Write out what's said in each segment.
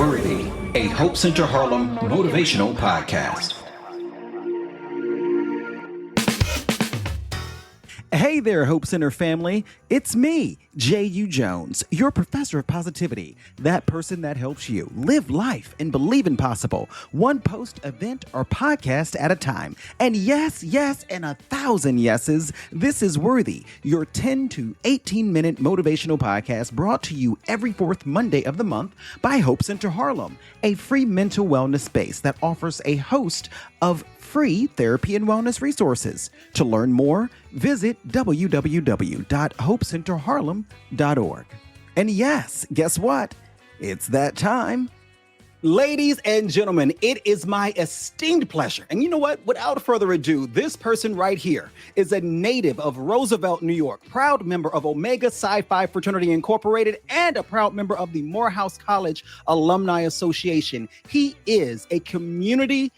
Worthy, a Hope Center Harlem motivational podcast. Hey there, Hope Center family. It's me, J.U. Jones, your professor of positivity, that person that helps you live life and believe in possible, one post, event, or podcast at a time. And yes, and 1,000 yeses, this is Worthy, your 10 to 18-minute motivational podcast brought to you every fourth Monday of the month by Hope Center Harlem, a free mental wellness space that offers a host of free therapy and wellness resources. To learn more, visit www.hopecenterharlem.org. And yes, guess what? It's that time. Ladies and gentlemen, it is my esteemed pleasure. And you know what? Without further ado, this person right here is a native of Roosevelt, New York, proud member of Omega Psi Phi Fraternity Incorporated, and a proud member of the Morehouse College Alumni Association. He is a community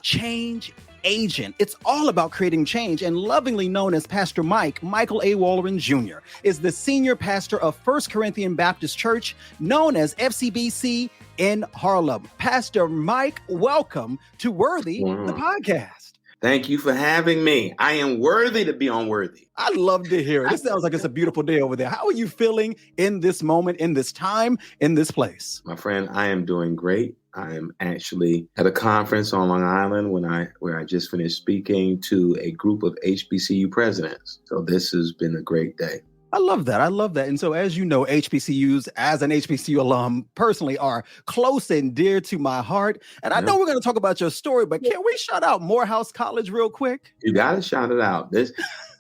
change agent. It's all about creating change, and lovingly known as Pastor Michael A. Wallerin Jr. is the senior pastor of First Corinthian Baptist Church, known as FCBC in Harlem. Pastor Mike, welcome to Worthy, the podcast. Thank you for having me. I am worthy to be on Worthy. I love to hear it. This sounds like it's a beautiful day over there. How are you feeling in this moment, in this time, in this place? My friend, I am doing great. I am actually at a conference on Long Island where I just finished speaking to a group of HBCU presidents. So this has been a great day. I love that. And so, as you know, HBCUs, as an HBCU alum, personally are close and dear to my heart. And I know we're going to talk about your story, but can we shout out Morehouse College real quick? You got to shout it out.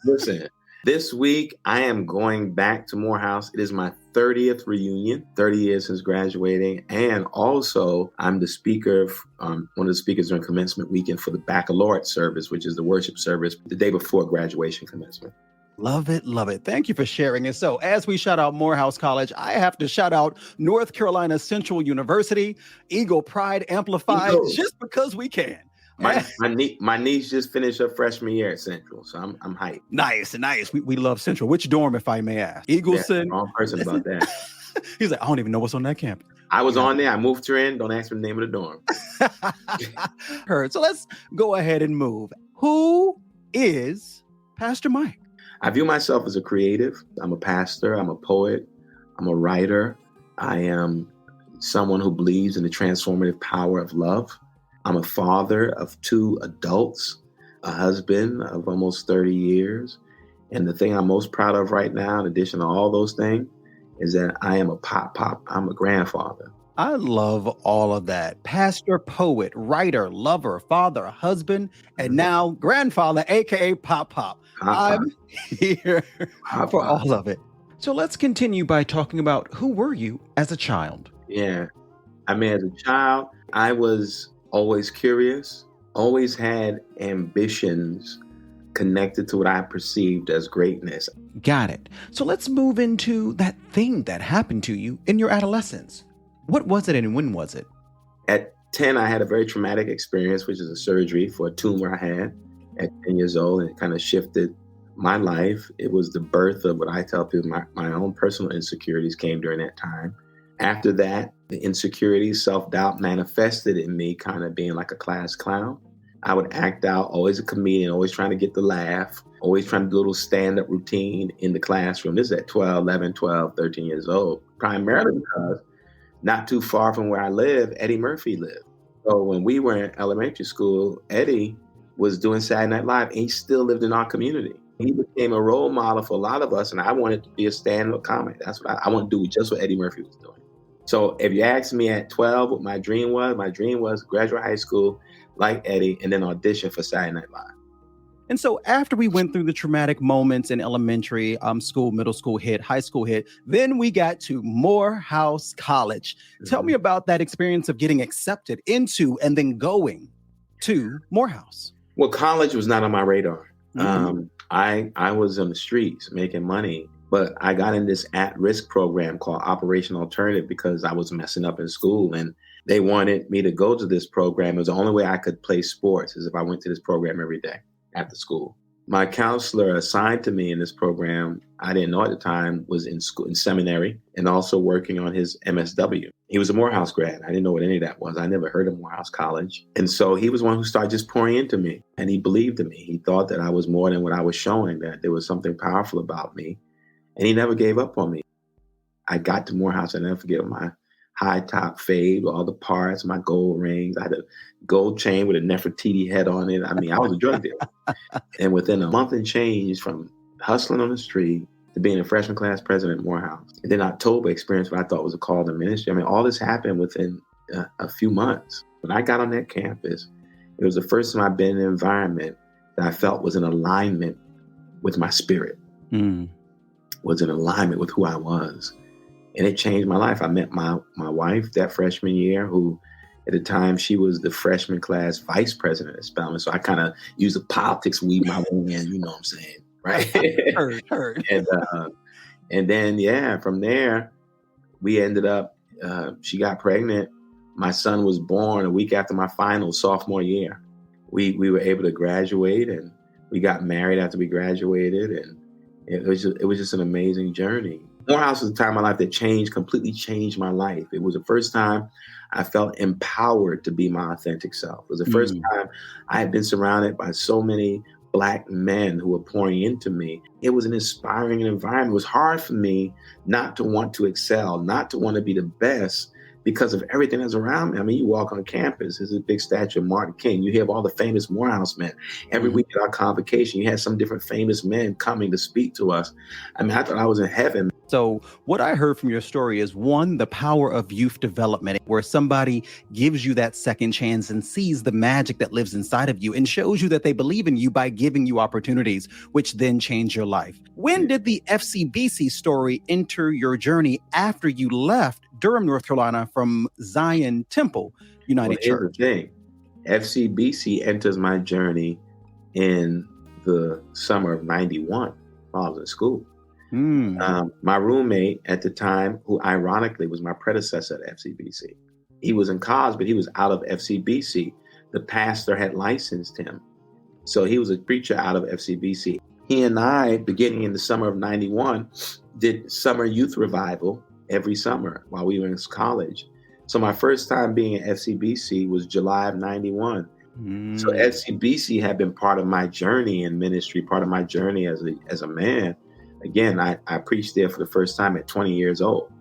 Listen, this week I am going back to Morehouse. It is my 30th reunion, 30 years since graduating. And also I'm the speaker, one of the speakers during commencement weekend for the baccalaureate service, which is the worship service the day before graduation commencement. Love it. Thank you for sharing it. So as we shout out Morehouse College, I have to shout out North Carolina Central University, Eagle Pride Amplified, just because we can. My niece just finished her freshman year at Central, so I'm hyped. Nice. We love Central. Which dorm, if I may ask? Eagleson. Wrong person about that. He's like, I don't even know what's on that campus. I was on there. I moved her in. Don't ask me the name of the dorm. Heard. So let's go ahead and move. Who is Pastor Mike? I view myself as a creative. I'm a pastor. I'm a poet. I'm a writer. I am someone who believes in the transformative power of love. I'm a father of 2 adults, a husband of almost 30 years. And the thing I'm most proud of right now, in addition to all those things, is that I am a pop. I'm a grandfather. I love all of that. Pastor, poet, writer, lover, father, husband, and now grandfather, aka Pop. I'm here for all of it. So let's continue by talking about who were you as a child? Yeah. I mean, as a child, I was always curious, always had ambitions connected to what I perceived as greatness. Got it. So let's move into that thing that happened to you in your adolescence. What was it and when was it? At 10, I had a very traumatic experience, which is a surgery for a tumor I had at 10 years old, and it kind of shifted my life. It was the birth of what I tell people, my own personal insecurities came during that time. After that, the insecurities, self-doubt manifested in me kind of being like a class clown. I would act out, always a comedian, always trying to get the laugh, always trying to do a little stand-up routine in the classroom. This is at 11, 12, 13 years old, primarily because not too far from where I live, Eddie Murphy lived. So when we were in elementary school, Eddie was doing Saturday Night Live, and he still lived in our community. He became a role model for a lot of us, and I wanted to be a stand-up comic. That's what I want to do, just what Eddie Murphy was doing. So if you ask me at 12 what my dream was graduate high school like Eddie and then audition for Saturday Night Live. And so after we went through the traumatic moments in elementary school, middle school hit, high school hit, then we got to Morehouse College. Mm-hmm. Tell me about that experience of getting accepted into and then going to Morehouse. Well, college was not on my radar. Mm-hmm. I was on the streets making money, but I got in this at-risk program called Operation Alternative because I was messing up in school, and they wanted me to go to this program. It was the only way I could play sports is if I went to this program every day after school. My counselor assigned to me in this program, I didn't know at the time, was in school, in seminary, and also working on his MSW. He was a Morehouse grad. I didn't know what any of that was. I never heard of Morehouse College. And so he was one who started just pouring into me, and he believed in me. He thought that I was more than what I was showing, that there was something powerful about me. And he never gave up on me. I got to Morehouse. I never forget my high top fade, all the parts, my gold rings. I had a gold chain with a Nefertiti head on it. I mean, I was a drug dealer. And within a month and change, from hustling on the street to being a freshman class president at Morehouse, and then October experienced what I thought was a call to ministry. I mean, all this happened within a few months. When I got on that campus, it was the first time I've been in an environment that I felt was in alignment with my spirit, was in alignment with who I was. And it changed my life. I met my wife that freshman year, who at the time she was the freshman class vice president at Spelman. So I kind of used the politics weave my way in, you know what I'm saying? Right. Heard. And then, yeah, from there, we ended up, she got pregnant. My son was born a week after my final sophomore year. We were able to graduate, and we got married after we graduated. And it was just an amazing journey. Morehouse was a time in my life that completely changed my life. It was the first time I felt empowered to be my authentic self. It was the first time I had been surrounded by so many Black men who were pouring into me. It was an inspiring environment. It was hard for me not to want to excel, not to want to be the best, because of everything that's around me. I mean, you walk on campus, there's a big statue of Martin King. You hear of all the famous Morehouse men. Every week at our convocation, you had some different famous men coming to speak to us. I mean, I thought I was in heaven. So what I heard from your story is, one, the power of youth development, where somebody gives you that second chance and sees the magic that lives inside of you and shows you that they believe in you by giving you opportunities, which then change your life. When did the FCBC story enter your journey after you left Durham, North Carolina from Zion Temple United Church? Here's the thing. FCBC enters my journey in the summer of 91 while I was in school. My roommate at the time, who ironically was my predecessor at FCBC, he was in college, but he was out of FCBC. The pastor had licensed him. So he was a preacher out of FCBC. He and I, beginning in the summer of 91, did summer youth revival every summer while we were in college. So my first time being at FCBC was July of 91. So FCBC had been part of my journey in ministry, part of my journey as a man. Again, I preached there for the first time at 20 years old,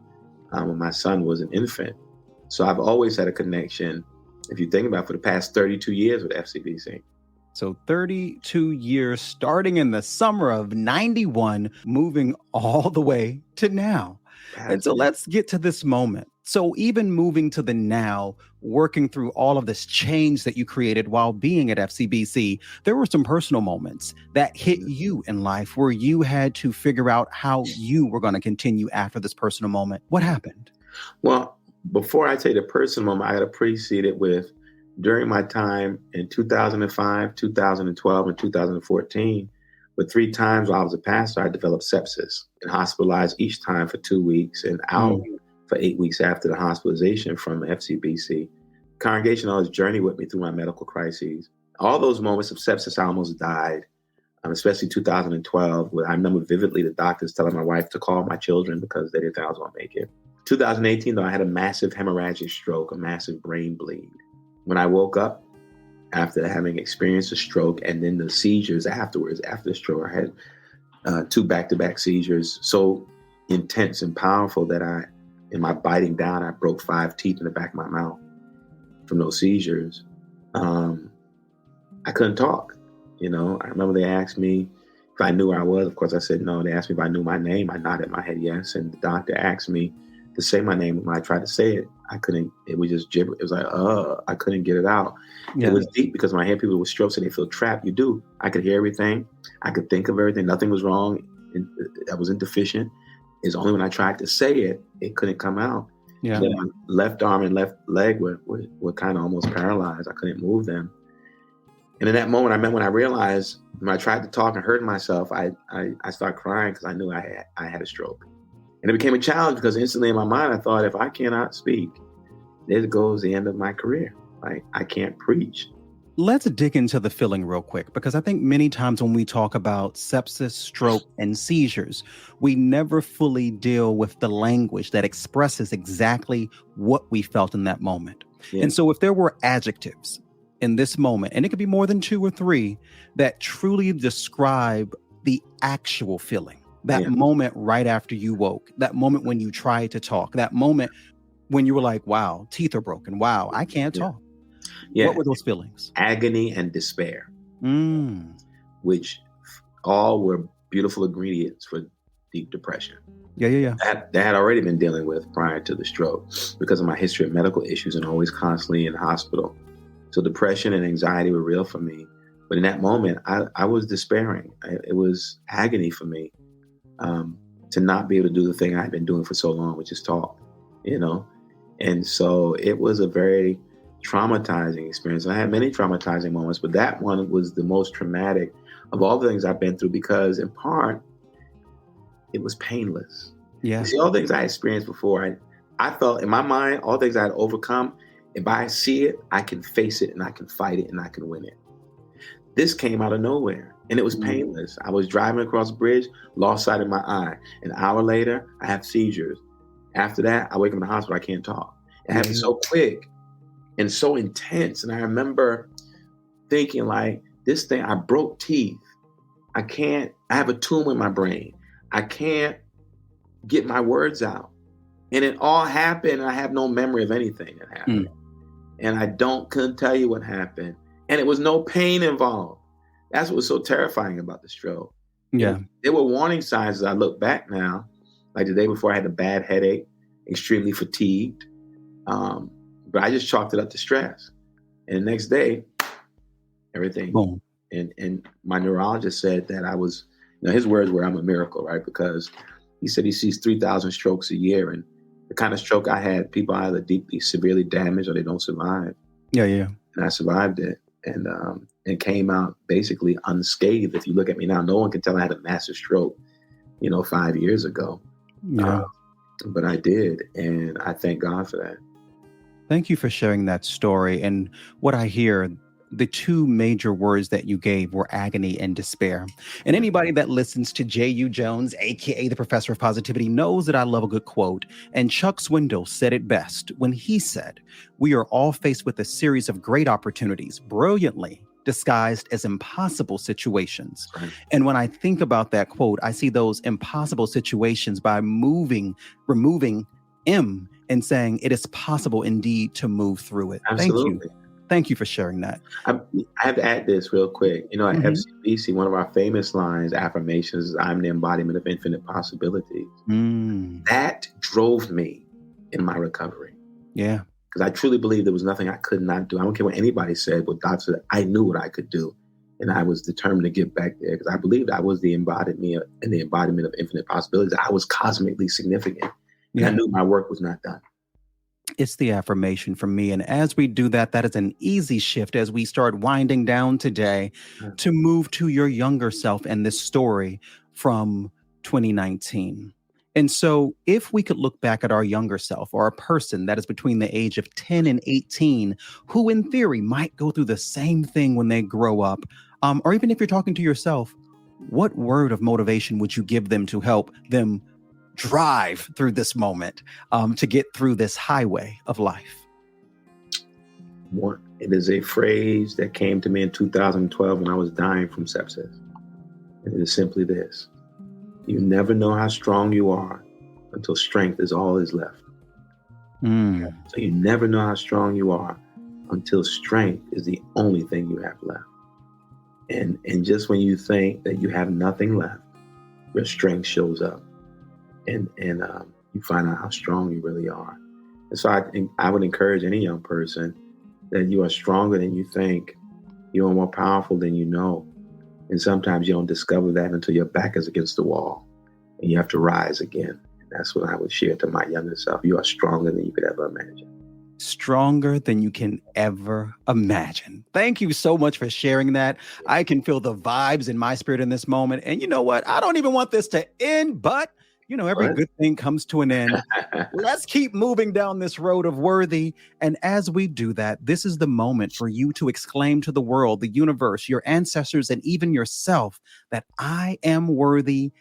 when my son was an infant. So I've always had a connection, if you think about it, for the past 32 years with FCBC. So 32 years, starting in the summer of 91, moving all the way to now. And so let's get to this moment. So even moving to the now, working through all of this change that you created while being at FCBC, there were some personal moments that hit you in life where you had to figure out how you were going to continue after this personal moment. What happened? Well, before I tell you the personal moment, I got to precede it with, during my time in 2005, 2012, and 2014, but 3 times while I was a pastor, I developed sepsis and hospitalized each time for 2 weeks and out for 8 weeks after the hospitalization from FCBC. Congregation always journeyed with me through my medical crises. All those moments of sepsis, I almost died, especially 2012, where I remember vividly the doctors telling my wife to call my children because they didn't think I was going to make it. 2018, though, I had a massive hemorrhagic stroke, a massive brain bleed. When I woke up, after having experienced a stroke and then the seizures afterwards, after the stroke, I had 2 back-to-back seizures so intense and powerful that in my biting down, I broke 5 teeth in the back of my mouth from those seizures. I couldn't talk. I remember they asked me if I knew where I was. Of course, I said no. They asked me if I knew my name. I nodded my head yes. And the doctor asked me to say my name. When I tried to say it, I couldn't. It was just gibber. It was like, I couldn't get it out. Yeah. It was deep because when I hear people with strokes and they feel trapped, you do. I could hear everything. I could think of everything. Nothing was wrong. I wasn't deficient. It's only when I tried to say it, it couldn't come out. Yeah. Then my left arm and left leg were kind of almost paralyzed. I couldn't move them. And in that moment, when I realized, when I tried to talk and heard myself, I started crying because I knew I had a stroke. And it became a challenge because instantly in my mind, I thought, if I cannot speak, there goes the end of my career. Like, I can't preach. Let's dig into the feeling real quick, because I think many times when we talk about sepsis, stroke, and seizures, we never fully deal with the language that expresses exactly what we felt in that moment. Yeah, And so, if there were adjectives in this moment, and it could be more than two or three, that truly describe the actual feeling, that yeah, moment right after you woke, that moment when you tried to talk, that moment when you were like, wow, teeth are broken, wow, I can't yeah, talk. What yeah. were those feelings? Agony and despair, Mm. which all were beautiful ingredients for deep depression. Yeah, yeah, yeah. That had already been dealing with prior to the stroke because of my history of medical issues and always constantly in the hospital. So depression and anxiety were real for me. But in that moment, I was despairing. It was agony for me to not be able to do the thing I had been doing for so long, which is talk, you know? And so it was a very traumatizing experience. I had many traumatizing moments, but that one was the most traumatic of all the things I've been through because, in part, it was painless. You Yeah. see, all the things I experienced before, I felt in my mind, all the things I had overcome, if I see it, I can face it and I can fight it and I can win it. This came out of nowhere and it was Mm. painless. I was driving across a bridge, lost sight of my eye. An hour later, I have seizures. After that, I wake up in the hospital, I can't talk. It Yeah, happened yeah. so quick and so intense. And I remember thinking, like, this thing, I broke teeth. I have a tumor in my brain. I can't get my words out. And it all happened. And I have no memory of anything that happened. Mm. And I couldn't tell you what happened. And it was no pain involved. That's what was so terrifying about the stroke. You know, Yeah. there were warning signs as I look back now, like the day before I had a bad headache, extremely fatigued. Um, but I just chalked it up to stress. And the next day, everything. Boom. And my neurologist said that I was, his words were, I'm a miracle, right? Because he said he sees 3,000 strokes a year. And the kind of stroke I had, people either deeply, severely damaged or they don't survive. Yeah, yeah. And I survived it and came out basically unscathed. If you look at me now, no one can tell I had a massive stroke, 5 years ago. Uh, Yeah. but I did. And I thank God for that. Thank you for sharing that story. And what I hear, the two major words that you gave were agony and despair. And Yeah. anybody that listens to J.U. Jones, aka the Professor of Positivity, knows that I love a good quote. And Chuck Swindoll said it best when he said, "We are all faced with a series of great opportunities, brilliantly disguised as impossible situations." Right. And when I think about that quote, I see those impossible situations by removing M and saying it is possible indeed to move through it. Thank you. Absolutely. Thank you for sharing that. I have to add this real quick. At Mhm. FCBC, one of our famous lines, affirmations, is I'm the embodiment of infinite possibilities. Mm. That drove me in my recovery Yeah. because I truly believe there was nothing I could not do. I don't care what anybody said, what doctor said, I knew what I could do. And I was determined to get back there because I believed I was the embodiment and the embodiment of infinite possibilities. I was cosmically significant. And I Yeah. knew my work was not done. It's the affirmation for me. And as we do that, that is an easy shift as we start winding down today Yeah. to move to your younger self and this story from 2019. And so, if we could look back at our younger self or a person that is between the age of 10 and 18, who in theory might go through the same thing when they grow up, or even if you're talking to yourself, what word of motivation would you give them to help them drive through this moment, to get through this highway of life? It is a phrase that came to me in 2012 when I was dying from sepsis. And it is simply this: you never know how strong you are until strength is all is left. Mm. So you never know how strong you are until strength is the only thing you have left. And just when you think that you have nothing left, your strength shows up, and you find out how strong you really are. And so I would encourage any young person that you are stronger than you think. You are more powerful than you know. And sometimes you don't discover that until your back is against the wall and you have to rise again. And that's what I would share to my younger self. You are stronger than you could ever imagine. Stronger than you can ever imagine. Thank you so much for sharing that. I can feel the vibes in my spirit in this moment. And you know what? I don't even want this to end, but You know, every What? good thing comes to an end. Let's keep moving down this road of worthy. And as we do that, this is the moment for you to exclaim to the world, the universe, your ancestors, and even yourself that I am worthy, ...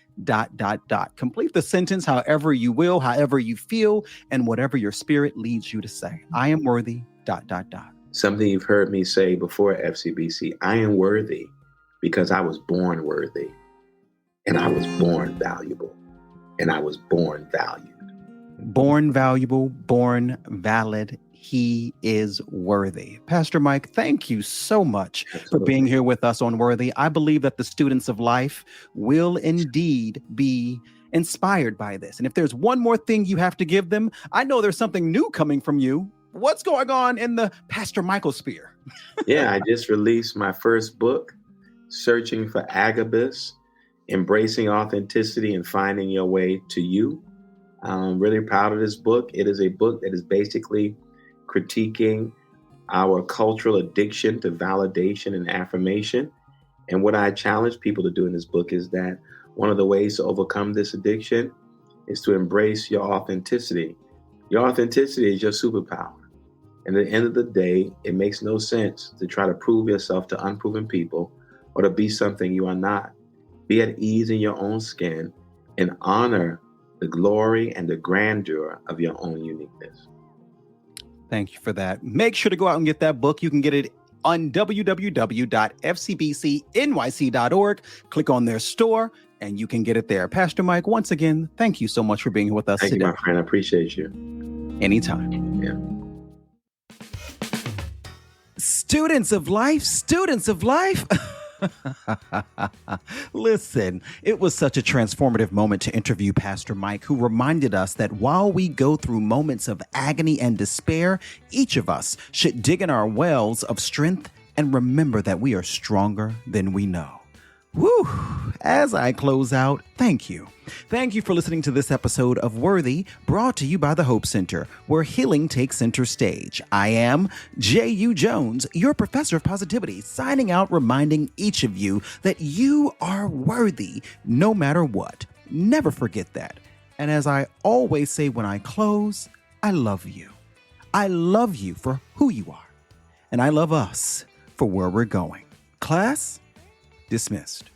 Complete the sentence however you will, however you feel, and whatever your spirit leads you to say. I am worthy, ... Something you've heard me say before, FCBC. I am worthy because I was born worthy, and I was born valuable, and I was born valued. Born valuable, born valid. He is worthy. Pastor Mike, thank you so much for being here with us on Worthy. I believe that the students of life will indeed be inspired by this. And if there's one more thing you have to give them, I know there's something new coming from you. What's going on in the Pastor Michael sphere? Yeah, I just released my first book, Searching for Agabus, Embracing Authenticity and Finding Your Way to You. I'm really proud of this book. It is a book that is basically critiquing our cultural addiction to validation and affirmation. And what I challenge people to do in this book is that one of the ways to overcome this addiction is to embrace your authenticity. Your authenticity is your superpower. And at the end of the day, it makes no sense to try to prove yourself to unproven people or to be something you are not. Be at ease in your own skin and honor the glory and the grandeur of your own uniqueness. Thank you for that. Make sure to go out and get that book. You can get it on www.fcbcnyc.org. Click on their store and you can get it there. Pastor Mike, once again, thank you so much for being here with us today. Thank you, my friend. I appreciate you. Anytime. Yeah. Students of life. Listen, it was such a transformative moment to interview Pastor Mike, who reminded us that while we go through moments of agony and despair, each of us should dig in our wells of strength and remember that we are stronger than we know. Whew. As I close out, thank you. Thank you for listening to this episode of Worthy, brought to you by the Hope Center, where healing takes center stage. I am J.U. Jones, your professor of positivity, signing out, reminding each of you that you are worthy no matter what. Never forget that. And as I always say when I close, I love you. I love you for who you are. And I love us for where we're going. Class dismissed.